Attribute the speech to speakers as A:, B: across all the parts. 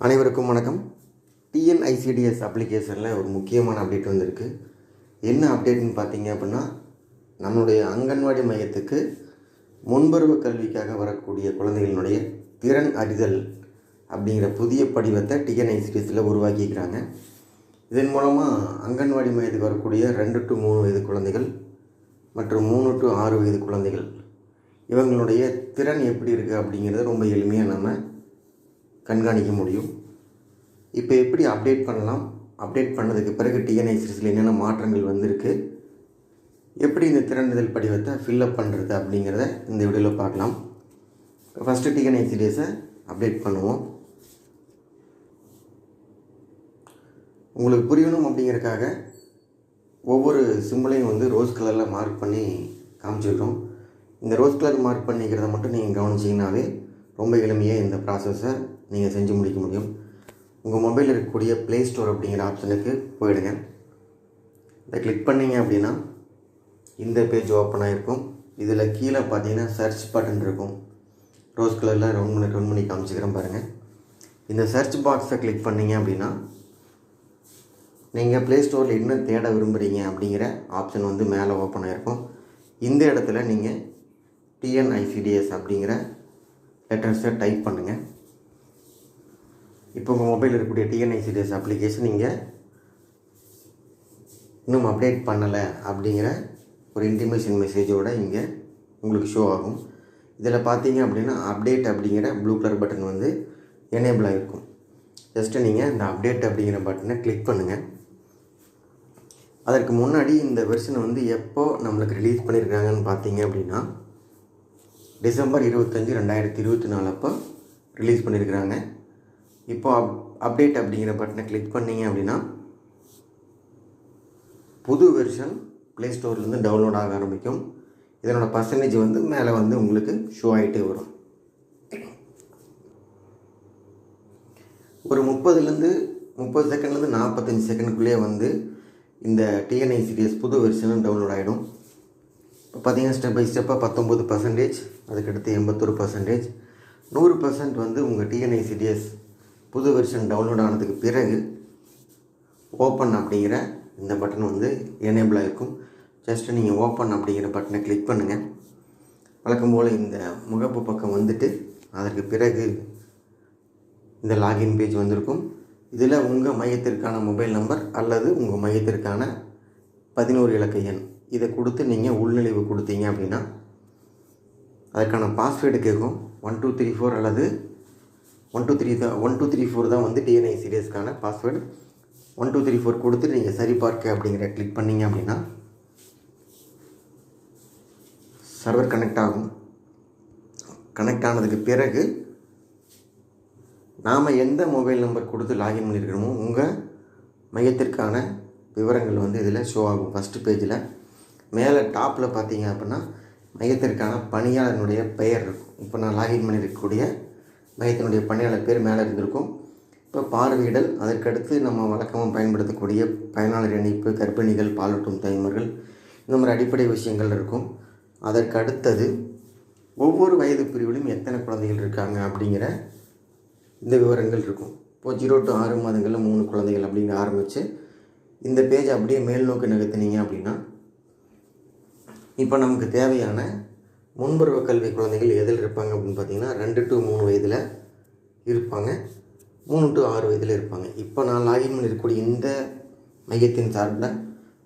A: அனைவருக்கும் வணக்கம். டிஎன்ஐசிடிஎஸ் அப்ளிகேஷனில் ஒரு முக்கியமான அப்டேட் வந்திருக்கு. என்ன அப்டேட்னு பார்த்தீங்க அப்படின்னா, நம்மளுடைய அங்கன்வாடி மையத்துக்கு முன்பருவ கல்விக்காக வரக்கூடிய குழந்தைகளினுடைய திறன் அறிதல் அப்படிங்கிற புதிய படிவத்தை டிஎன்ஐசிடிஎஸில் உருவாக்கிக்கிறாங்க. இதன் மூலமாக அங்கன்வாடி மையத்துக்கு வரக்கூடிய 2 to 3 வயது குழந்தைகள் மற்றும் 3 to 6 வயது குழந்தைகள் இவங்களுடைய திறன் எப்படி இருக்குது அப்படிங்கிறத ரொம்ப எளிமையாக நம்ம கண்காணிக்க முடியும். இப்போ எப்படி அப்டேட் பண்ணலாம், அப்டேட் பண்ணதுக்கு பிறகு டிஎன்ஐசிடிஎஸில் என்னென்ன மாற்றங்கள் வந்திருக்கு, எப்படி இந்த திறனிதழ் படிவத்தை ஃபில்அப் பண்ணுறது அப்படிங்கிறத இந்த வீடியோவில் பார்க்கலாம். ஃபஸ்ட்டு டிஎன்ஐசிடிஎஸை அப்டேட் பண்ணுவோம். உங்களுக்கு புரியணும் அப்படிங்கிறதுக்காக ஒவ்வொரு சிம்பிளையும் ரோஸ் கலரில் மார்க் பண்ணி காமிச்சிருக்கோம். இந்த ரோஸ் கலர் மார்க் பண்ணிக்கிறத மட்டும் நீங்கள் கவனிச்சிங்கனாவே ரொம்ப எளிமையாக இந்த ப்ராசஸை நீங்கள் செஞ்சு முடிக்க முடியும். உங்கள் மொபைலில் இருக்கக்கூடிய ப்ளே ஸ்டோர் அப்படிங்கிற ஆப்ஷனுக்கு போயிடுங்க. இதை கிளிக் பண்ணிங்க அப்படின்னா இந்த பேஜ் ஓப்பன் ஆகிருக்கும். இதில் கீழே பார்த்தீங்கன்னா சர்ச் பட்டன் இருக்கும். ரோஸ் கலரில் ரவுண்ட் பண்ணி காமிச்சிக்கிறேன் பாருங்கள். இந்த சர்ச் பாக்ஸை கிளிக் பண்ணிங்க அப்படின்னா நீங்கள் ப்ளே ஸ்டோரில் என்ன தேட விரும்புகிறீங்க அப்படிங்கிற ஆப்ஷன் மேலே ஓப்பன் ஆகிருக்கும். இந்த இடத்துல நீங்கள் டிஎன்ஐசிடிஎஸ் அப்படிங்கிற லெட்டர்ஸை டைப் பண்ணுங்கள். இப்போ உங்கள் மொபைலில் இருக்கக்கூடிய டிஎன்ஐசிடிஎஸ் அப்ளிகேஷன் நீங்கள் இன்னும் அப்டேட் பண்ணலை அப்படிங்கிற ஒரு இன்டிமேஷன் மெசேஜோடு இங்கே உங்களுக்கு ஷோ ஆகும். இதில் பார்த்தீங்க அப்படின்னா அப்டேட் அப்படிங்கிற ப்ளூ கலர் பட்டன் எனேபிள் ஆகிருக்கும். ஜஸ்ட்டு நீங்கள் இந்த அப்டேட் அப்படிங்கிற பட்டனை கிளிக் பண்ணுங்கள். அதற்கு முன்னாடி இந்த வெர்ஷனை எப்போ நம்மளுக்கு ரிலீஸ் பண்ணியிருக்காங்கன்னு பார்த்தீங்க அப்படின்னா டிசம்பர் 25, 2024 அப்போ ரிலீஸ் பண்ணியிருக்கிறாங்க. இப்போ அப்டேட் அப்படிங்கிற பட்டனை கிளிக் பண்ணிங்க அப்படின்னா புது வெர்ஷன் ப்ளே ஸ்டோர்லேருந்து டவுன்லோட் ஆக ஆரம்பிக்கும். இதனோட பர்சன்டேஜ் மேலே உங்களுக்கு ஷோ ஆகிட்டே வரும். ஒரு 30 செகண்ட்லேருந்து 45 செகண்டுக்குள்ளேயே இந்த டிஎன்ஐசிடிஎஸ் புது வெர்ஷனும் டவுன்லோட் ஆகிடும். இப்போ பார்த்தீங்கன்னா ஸ்டெப் பை ஸ்டெப்பாக 19%, அதுக்கடுத்து 81%, 100% உங்கள் டிஎன்ஐசிடிஎஸ் புது வெர்ஷன் டவுன்லோட் ஆனதுக்கு பிறகு ஓப்பன் அப்படிங்கிற இந்த பட்டன் எனேபிள் ஆகிருக்கும். ஜஸ்ட்டு நீங்கள் ஓப்பன் அப்படிங்கிற பட்டனை கிளிக் பண்ணுங்கள். வழக்கம் போல் இந்த முகப்பு பக்கம் அதற்கு பிறகு இந்த லாகின் பேஜ் வந்திருக்கும். இதில் உங்கள் மையத்திற்கான மொபைல் நம்பர் அல்லது உங்கள் மையத்திற்கான 11 இலக்க எண் இதை கொடுத்து நீங்கள் உள்நுழைவு கொடுத்தீங்க அப்படின்னா அதற்கான பாஸ்வேர்டு கேட்கும். 1234 அல்லது 1234 தான் டிஎன்ஐசிடிஎஸ்க்கான பாஸ்வேர்டு. 1234 கொடுத்துட்டு நீங்கள் சரிபார்க்க அப்படிங்கிற கிளிக் பண்ணிங்க அப்படின்னா சர்வர் கனெக்ட் ஆகும். கனெக்ட் ஆனதுக்கு பிறகு நாம் எந்த மொபைல் நம்பர் கொடுத்து லாகின் பண்ணியிருக்கிறோமோ உங்கள் மையத்திற்கான விவரங்கள் இதில் ஷோ ஆகும். ஃபஸ்ட்டு பேஜில் மேலே டாப்பில் பார்த்தீங்க அப்படின்னா மையத்திற்கான பணியாளர்களுடைய பெயர் இருக்கும். இப்போ நான் லாகின் பண்ணியிருக்கக்கூடிய மையத்தினுடைய பணியாளர் பேர் மேலே இருந்திருக்கும். இப்போ பார்வையிடல், அதற்கடுத்து நம்ம வழக்கமாக பயன்படுத்தக்கூடிய பயனாளர் இணைப்பு, கர்ப்பிணிகள், பாலூட்டும் தாய்மார்கள், இந்த மாதிரி அடிப்படை விஷயங்கள் இருக்கும். அதற்கு அடுத்தது ஒவ்வொரு வயது பிரிவிலும் எத்தனை குழந்தைகள் இருக்காங்க அப்படிங்கிற இந்த விவரங்கள் இருக்கும். இப்போது 0 to 6 மாதங்களில் 3 குழந்தைகள் அப்படிங்கிற ஆரம்பித்து இந்த பேஜ் அப்படியே மேல் நோக்கி நகர்த்தினீங்க அப்படின்னா இப்போ நமக்கு தேவையான முன்பருவ கல்வி குழந்தைகள் எதில் இருப்பாங்க அப்படின்னு பார்த்தீங்கன்னா 2 to 3 வயதில் இருப்பாங்க, 3 to 6 வயதில் இருப்பாங்க. இப்போ நான் லாகின் பண்ணியிருக்கக்கூடிய இந்த மையத்தின் சார்பில்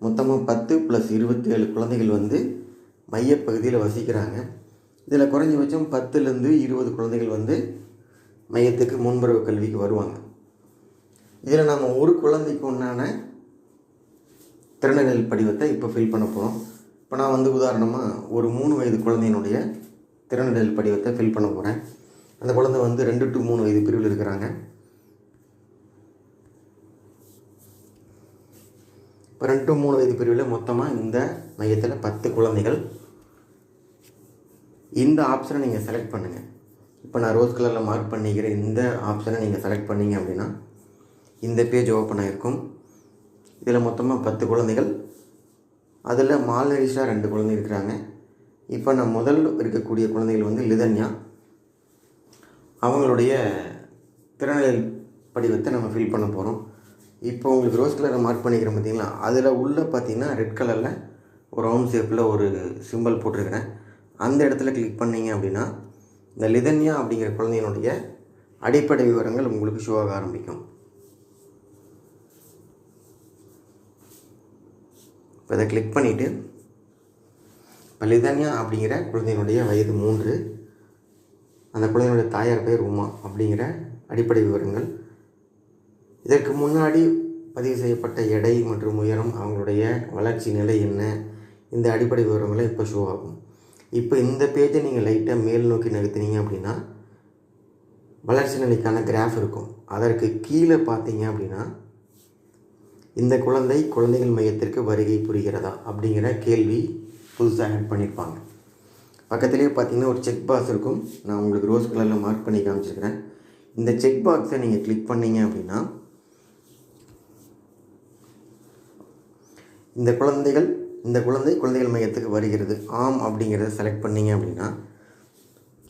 A: மொத்தமாக 10 + 27 குழந்தைகள் மையப்பகுதியில் வசிக்கிறாங்க. இதில் குறைஞ்சபட்சம் 10லேருந்து 20 குழந்தைகள் மையத்துக்கு முன்பருவ கல்விக்கு வருவாங்க. இதில் நம்ம ஒரு குழந்தைக்கு உண்டான திறனிதழ் படிவத்தை இப்போ ஃபில் பண்ண போகிறோம். இப்போ நான் உதாரணமாக ஒரு 3 வயது குழந்தையினுடைய திறனிதழ் படிவத்தை ஃபில் பண்ண போகிறேன். அந்த குழந்தை 2 to 3 வயது பிரிவில் இருக்கிறாங்க. இப்போ 2 to 3 வயது பிரிவில் மொத்தமாக இந்த மையத்தில் 10 குழந்தைகள். இந்த ஆப்ஷனை நீங்கள் செலக்ட் பண்ணுங்கள். இப்போ நான் ரோஸ் கலரில் மார்க் பண்ணிக்கிற இந்த ஆப்ஷனை நீங்கள் செலக்ட் பண்ணிங்க அப்படின்னா இந்த பேஜ் ஓப்பன் ஆகிருக்கும். இதில் மொத்தமாக 10 குழந்தைகள், அதில் மால்நரிஷாக 2 குழந்தை இருக்கிறாங்க. இப்போ நான் முதல்ல இருக்கக்கூடிய குழந்தைகள் லிதன்யா. அவங்களுடைய திறனியல் படிவத்தை நம்ம ஃபில் பண்ண போகிறோம். இப்போ உங்களுக்கு ரோஸ் கலரை மார்க் பண்ணிக்கிறேன் பார்த்தீங்களா, அதில் உள்ளே பார்த்தீங்கன்னா ரெட் கலரில் ஒரு ரவுண்ட் ஷேப்பில் ஒரு சிம்பிள் போட்டிருக்கிறேன். அந்த இடத்துல கிளிக் பண்ணிங்க அப்படின்னா இந்த லிதன்யா அப்படிங்கிற குழந்தையினுடைய அடிப்படை விவரங்கள் உங்களுக்கு ஷோ ஆக ஆரம்பிக்கும். இப்போ இதை கிளிக் பண்ணிவிட்டு இப்போ லிதன்யா அப்படிங்கிற குழந்தையினுடைய வயது 3, அந்த குழந்தையினுடைய தாயார் பேர் உமா அப்படிங்கிற அடிப்படை விவரங்கள், இதற்கு முன்னாடி பதிவு செய்யப்பட்ட எடை மற்றும் உயரம், அவங்களுடைய வளர்ச்சி நிலை என்ன, இந்த அடிப்படை விவரங்களை இப்போ ஷோ ஆகும். இப்போ இந்த பேஜை நீங்கள் லைட்டாக மேல் நோக்கி நகர்த்தினீங்க அப்படின்னா வளர்ச்சி நிலைக்கான கிராஃப் இருக்கும். அதற்கு கீழே பார்த்தீங்க அப்படின்னா இந்த குழந்தைகள் மையத்திற்கு வருகை புரிகிறதா அப்படிங்கிற கேள்வி புதுசாக ஆட் பண்ணியிருப்பாங்க. பக்கத்துலேயே பார்த்தீங்கன்னா ஒரு செக் பாக்ஸ் இருக்கும். நான் உங்களுக்கு ரோஸ் கலரில் மார்க் பண்ணி காமிச்சிருக்கிறேன். இந்த செக் பாக்ஸை நீங்கள் கிளிக் பண்ணிங்க அப்படின்னா இந்த குழந்தைகள் மையத்துக்கு வருகிறது ஆம் அப்படிங்கிறத செலக்ட் பண்ணிங்க அப்படின்னா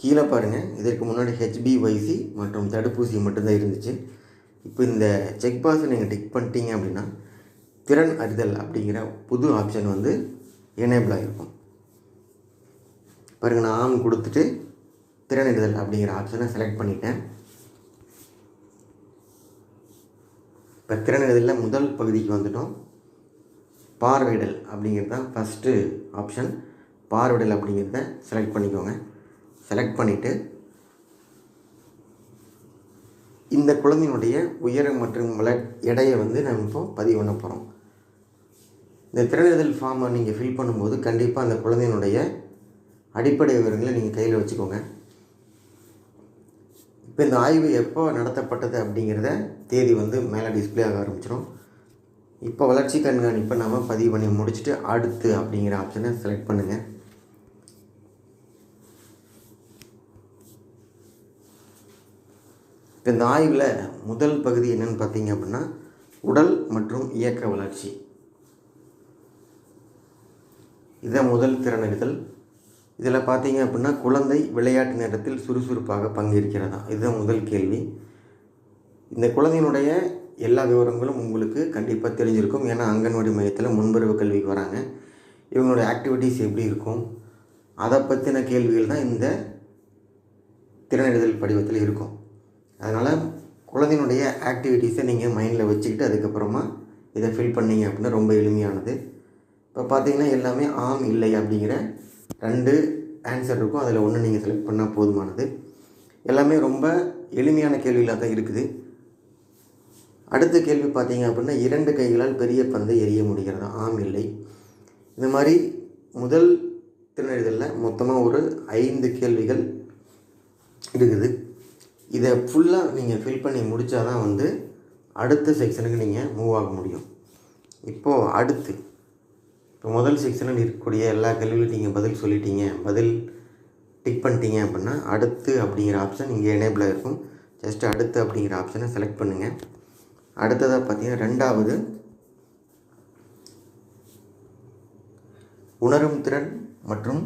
A: கீழே பாருங்கள், இதற்கு முன்னாடி HbYc மற்றும் தடுப்பூசி மட்டும்தான் இருந்துச்சு. இப்போ இந்த செக் பாக்ஸை நீங்கள் டிக் பண்ணிட்டீங்க அப்படின்னா திறன் அறிதல் அப்படிங்கிற புது ஆப்ஷன் வந்து எனேபிள் ஆகிருக்கும். பாருங்கள், நான் ஆம் கொடுத்துட்டு திறன் அறிதல் அப்படிங்கிற ஆப்ஷனை செலக்ட் பண்ணிட்டேன். இப்போ திறன் அறிதலில் முதல் பகுதிக்கு வந்துட்டோம். பார்வையிடல் அப்படிங்கிறது தான் ஃபஸ்ட்டு ஆப்ஷன். பார்வையிடல் அப்படிங்கிறத செலக்ட் பண்ணிக்கோங்க. செலக்ட் பண்ணிவிட்டு இந்த குழந்தையினுடைய உயரம் மற்றும் எடையை வந்து நம்ம இப்போ பதிவு பண்ண போகிறோம். இந்த திறனறிதல் ஃபார்மை நீங்கள் ஃபில் பண்ணும்போது கண்டிப்பாக அந்த குழந்தையினுடைய அடிப்படை விவரங்களை நீங்கள் கையில் வச்சுக்கோங்க. இப்போ இந்த ஆய்வு எப்போ நடத்தப்பட்டது அப்படிங்கிறத தேதி வந்து மேலே டிஸ்பிளே ஆக ஆரம்பிச்சிடும். இப்போ வளர்ச்சி கண்காணிப்பை நம்ம பதிவு பண்ணி முடிச்சுட்டு அடுத்து அப்படிங்கிற ஆப்ஷனை செலக்ட் பண்ணுங்கள். இப்போ இந்த ஆய்வில் முதல் பகுதி என்னென்னு பார்த்தீங்க அப்படின்னா உடல் மற்றும் இயக்க வளர்ச்சி. இதுதான் முதல் திறனறிதல். இதில் பார்த்தீங்க அப்படின்னா குழந்தை விளையாட்டு நேரத்தில் சுறுசுறுப்பாக பங்கேற்கிறதா, இதுதான் முதல் கேள்வி. இந்த குழந்தையினுடைய எல்லா விவரங்களும் உங்களுக்கு கண்டிப்பாக தெரிஞ்சிருக்கும். ஏன்னா அங்கன்வாடி மையத்தில் முன்பருவ கல்விக்கு வராங்க. இவங்களுடைய ஆக்டிவிட்டீஸ் எப்படி இருக்கும் அதை பற்றின கேள்விகள் தான் இந்த திறனறிதல் படிவத்தில் இருக்கும். அதனால் குழந்தையினுடைய ஆக்டிவிட்டீஸை நீங்கள் மைண்டில் வச்சுக்கிட்டு அதுக்கப்புறமா இதை ஃபில் பண்ணிங்க அப்படின்னா ரொம்ப எளிமையானது. இப்போ பார்த்தீங்கன்னா எல்லாமே ஆம் இல்லை அப்படிங்கிற 2 ஆன்சர் இருக்கும். அதில் ஒன்று நீங்கள் செலக்ட் பண்ணால் போதுமானது. எல்லாமே ரொம்ப எளிமையான கேள்விகளாக தான் இருக்குது. அடுத்த கேள்வி பார்த்தீங்க அப்படின்னா 2 கைகளால் பெரிய பந்தை எறிய முடிகிறதா, ஆம் இல்லை. இந்த மாதிரி முதல் திறனறிதலில் மொத்தமாக ஒரு 5 கேள்விகள் இருக்குது. இதை ஃபுல்லாக நீங்கள் ஃபில் பண்ணி முடித்தா தான் வந்து அடுத்த செக்ஷனுக்கு நீங்கள் மூவ் ஆக முடியும். இப்போது இப்போ முதல் செக்ஷனில் இருக்கக்கூடிய எல்லா கேள்விகளும் நீங்கள் பதில் சொல்லிட்டீங்க, பதில் டிக் பண்ணிட்டீங்க அப்படின்னா அடுத்து அப்படிங்கிற ஆப்ஷன் இங்கே எனேபிளாக இருக்கும். ஜஸ்ட் அடுத்து அப்படிங்கிற ஆப்ஷனை செலக்ட் பண்ணுங்கள். அடுத்ததாக பார்த்தீங்கன்னா 2வது உணரும் திறன் மற்றும்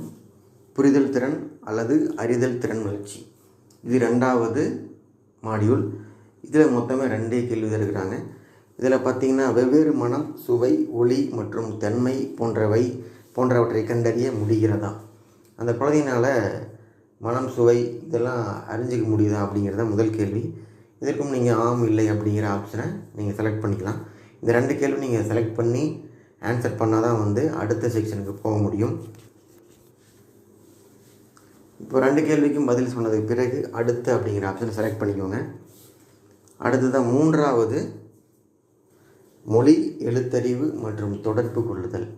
A: புரிதல் திறன் அல்லது அறிதல் திறன் வளர்ச்சி. இது 2வது மாடியூல். இதில் மொத்தமாக 2 கேள்வி தான் இருக்கிறாங்க. இதில் பார்த்திங்கன்னா வெவ்வேறு மனம், சுவை, ஒளி மற்றும் தன்மை போன்றவற்றை கண்டறிய முடிகிறதா, அந்த குழந்தையினால் மனம், சுவை இதெல்லாம் அறிஞ்சிக்க முடியுதா அப்படிங்கிறத முதல் கேள்வி. இதற்கும் நீங்கள் ஆம் இல்லை அப்படிங்கிற ஆப்ஷனை நீங்கள் செலக்ட் பண்ணிக்கலாம். இந்த 2 கேள்வி நீங்கள் செலக்ட் பண்ணி ஆன்சர் பண்ணால் தான் வந்து அடுத்த செக்ஷனுக்கு போக முடியும். இப்போ 2 கேள்விக்கும் பதில் சொன்னதுக்கு பிறகு அடுத்து அப்படிங்கிற ஆப்ஷனை செலக்ட் பண்ணிக்கோங்க. அடுத்ததான் 3வது மொழி, எழுத்தறிவு மற்றும் தொடர்பு கொள்ளுதல்.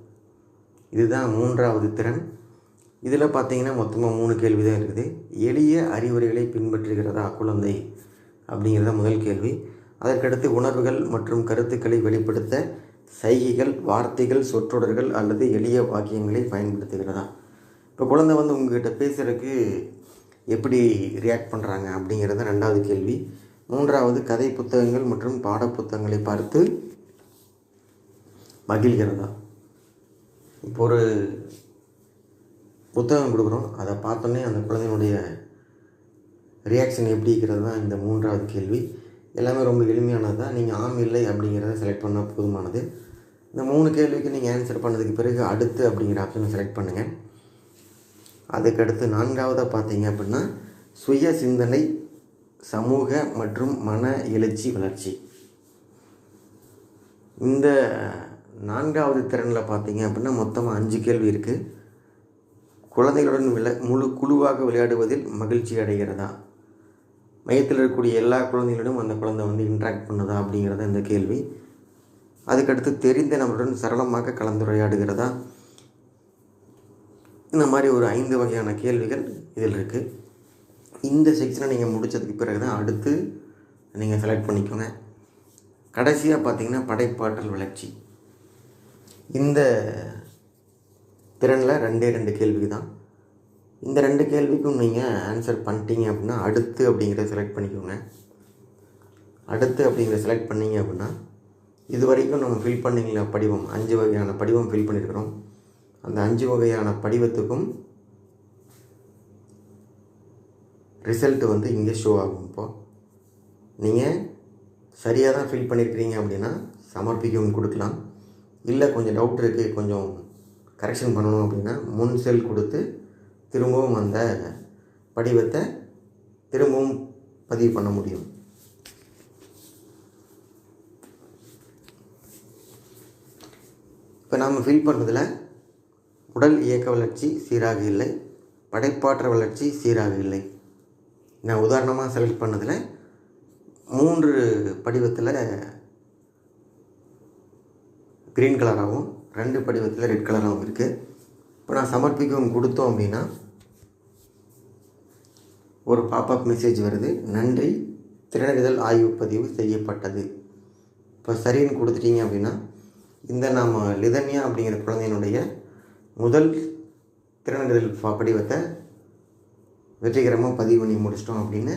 A: இதுதான் 3வது திறன். இதில் பார்த்தீங்கன்னா மொத்தமாக 3 கேள்வி தான் இருக்குது. எளிய அறிவுரைகளை பின்பற்றுகிறதா குழந்தை அப்படிங்கிறத முதல் கேள்வி. அதற்கடுத்து உணர்வுகள் மற்றும் கருத்துக்களை வெளிப்படுத்த சைகைகள், வார்த்தைகள், சொற்றொடர்கள் அல்லது எளிய வாக்கியங்களை பயன்படுத்துகிறதா. இப்போ குழந்தை வந்து உங்கள்கிட்ட பேசுகிறதுக்கு எப்படி ரியாக்ட் பண்ணுறாங்க அப்படிங்கிறத 2வது கேள்வி. 3வது கதை புத்தகங்கள் மற்றும் பாட புத்தகங்களை பார்த்து மகிழ்கிறதா. இப்போ ஒரு புத்தகம் கொடுக்குறோம், அதை பார்த்தோன்னே அந்த குழந்தையினுடைய ரியாக்ஷன் எப்படி இருக்கிறது தான் இந்த 3வது கேள்வி. எல்லாமே ரொம்ப எளிமையானது தான். நீங்கள் ஆம் இல்லை அப்படிங்கிறத செலக்ட் பண்ணால் போதுமானது. இந்த 3 கேள்விக்கு நீங்கள் ஆன்சர் பண்ணதுக்கு பிறகு அடுத்து அப்படிங்கிற ஆப்ஷனை செலக்ட் பண்ணுங்கள். அதுக்கடுத்து 4வதாக பார்த்தீங்க அப்படின்னா சுய சிந்தனை, சமூக மற்றும் மன எழுச்சி வளர்ச்சி. இந்த 4வது திறனில் பார்த்தீங்க அப்படின்னா மொத்தமாக 5 கேள்வி இருக்குது. குழந்தைகளுடன் முழு குழுவாக விளையாடுவதில் மகிழ்ச்சி அடைகிறதா, மையத்தில் இருக்கக்கூடிய எல்லா குழந்தைகளிடம் அந்த குழந்தை வந்து இன்ட்ராக்ட் பண்ணுதா அப்படிங்கிறத இந்த கேள்வி. அதுக்கடுத்து தெரிந்த நபருடன் சரளமாக கலந்துரையாடுகிறதா. இந்த மாதிரி ஒரு 5 வகையான கேள்விகள் இதில் இருக்குது. இந்த செக்ஷனை நீங்கள் முடித்ததுக்கு பிறகு தான் அடுத்து நீங்கள் செலக்ட் பண்ணிக்கோங்க. கடைசியாக பார்த்தீங்கன்னா படைப்பாற்றல் வளர்ச்சி. இந்த திறனில் 2 கேள்வி தான். இந்த 2 கேள்விக்கும் நீங்கள் ஆன்சர் பண்ணிட்டீங்க அப்படின்னா அடுத்து அப்படிங்கிறத செலக்ட் பண்ணிக்கோங்க. அடுத்து அப்படிங்கிறத செலக்ட் பண்ணிங்க அப்படின்னா இது வரைக்கும் நம்ம ஃபில் பண்ணிங்களா படிவம் 5 வகையான படிவம் ஃபில் பண்ணியிருக்கிறோம். அந்த 5 வகையான படிவத்துக்கும் ரிசல்ட் வந்து இங்கே ஷோ ஆகும். இப்போது நீங்கள் சரியாக தான் ஃபில் பண்ணியிருக்கிறீங்க அப்படின்னா சமர்ப்பிக்கவும் கொடுக்கலாம். இல்லை கொஞ்சம் டவுட் இருக்குது, கொஞ்சம் கரெக்ஷன் பண்ணணும் அப்படின்னா முன் செல் கொடுத்து திரும்பவும் அந்த படிவத்தை திரும்பவும் பதிவு பண்ண முடியும். இப்போ நாம் ஃபில் பண்ணதில் உடல் இயக்க வளர்ச்சி சீராக இல்லை, படைப்பாற்றல் வளர்ச்சி சீராக இல்லை. நான் உதாரணமாக செலக்ட் பண்ணதில் 3 படிவத்தில் க்ரீன் கலராகவும் 2 படிவத்தில் ரெட் கலராகவும் இருக்குது. இப்போ நான் சமர்ப்பிக்கவும் கொடுத்தோம் அப்படின்னா ஒரு பாப்அப் மெசேஜ் வருது, நன்றி திறனறிதல் ஆய்வு பதிவு செய்யப்பட்டது. இப்போ சரின்னு கொடுத்துட்டீங்க அப்படின்னா இந்த நாம் லிதன்யா அப்படிங்கிற குழந்தையினுடைய முதல் திறனறிதல் படிவத்தை வெற்றிகரமாக பதிவு பண்ணி முடிச்சிட்டோம் அப்படின்னு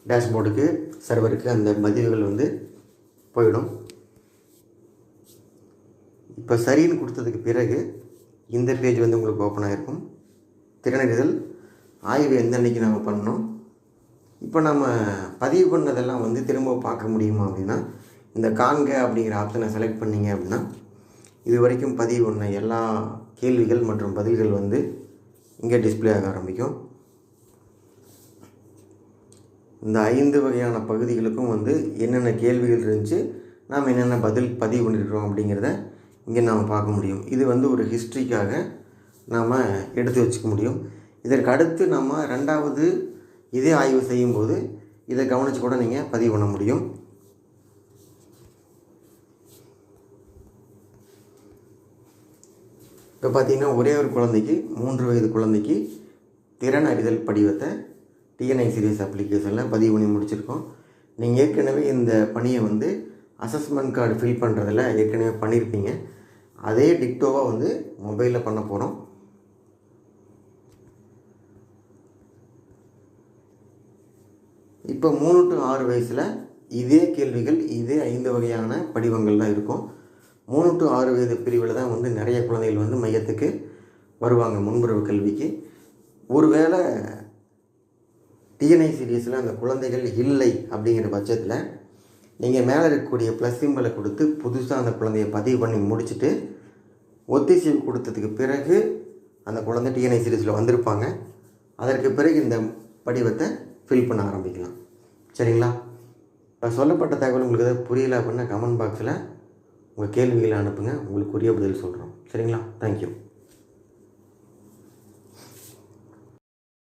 A: டேஷ்போர்டுக்கு சர்வருக்கு அந்த பதிவுகள் வந்து போயிடும். இப்போ சரின்னு கொடுத்ததுக்கு பிறகு இந்த பேஜ் வந்து உங்களுக்கு ஓப்பன் ஆகிருக்கும். திறனறிதல் ஆய்வு எந்த அன்றைக்கி நம்ம பண்ணோம், இப்போ நம்ம பதிவு பண்ணதெல்லாம் வந்து திரும்ப பார்க்க முடியுமா அப்படின்னா இந்த காண்க அப்படிங்கிற ஆப்ஷனை செலக்ட் பண்ணிங்க அப்படின்னா இது வரைக்கும் பதிவு பண்ண எல்லா கேள்விகள் மற்றும் பதில்கள் வந்து இங்கே டிஸ்பிளே ஆக ஆரம்பிக்கும். இந்த 5 வகையான பகுதிகளுக்கும் வந்து என்னென்ன கேள்விகள் இருந்துச்சு, நாம் என்னென்ன பதிவு பண்ணியிருக்கிறோம் அப்படிங்கிறத இங்கே நாம் பார்க்க முடியும். இது வந்து ஒரு ஹிஸ்ட்ரிக்காக நாம் எடுத்து வச்சுக்க முடியும். இதற்கு அடுத்து நம்ம 2வது இதே ஆய்வு செய்யும்போது இதை கவனித்து கூட நீங்கள் பதிவு பண்ண முடியும். இப்போ பார்த்தீங்கன்னா ஒரே ஒரு குழந்தைக்கு 3 வயது குழந்தைக்கு திறன் அறிதல் படிவத்தை டிஎன்ஐ சீரியஸ் அப்ளிகேஷனில் பதிவு பண்ணி முடிச்சிருக்கோம். நீங்கள் ஏற்கனவே இந்த பணியை வந்து அசஸ்மெண்ட் கார்டு ஃபில் பண்ணுறதில் ஏற்கனவே பண்ணியிருப்பீங்க. அதே டிக்டோவாக வந்து மொபைலில் பண்ண போகிறோம். இப்போ 3 to 6 வயசில் இதே கேள்விகள் இதே 5 வகையான படிவங்கள் தான் இருக்கும். 3 to 6 வயது பிரிவில் தான் வந்து நிறைய குழந்தைகள் வந்து மையத்துக்கு வருவாங்க முன்புறவு கல்விக்கு. ஒருவேளை டிஎன்ஐ சீரியஸில் அந்த குழந்தைகள் இல்லை அப்படிங்கிற பட்சத்தில் நீங்கள் மேலே இருக்கக்கூடிய ப்ளஸ் சிம்பலை கொடுத்து புதுசாக அந்த குழந்தைய பதிவு பண்ணி முடிச்சுட்டு ஒத்திசைவு கொடுத்ததுக்கு பிறகு அந்த குழந்தை டிஎன்ஐ சீரியஸில் வந்திருப்பாங்க. அதற்கு பிறகு இந்த படிவத்தை ஃபில் பண்ண ஆரம்பிக்கலாம். சரிங்களா? இப்போ சொல்லப்பட்ட தகவல் உங்களுக்கு எதாவது புரியல அப்படின்னா கமெண்ட் பாக்ஸில் உங்கள் கேள்விகளை அனுப்புங்க, உங்களுக்கு உரிய பதில் சொல்கிறோம். சரிங்களா? தேங்க்யூ.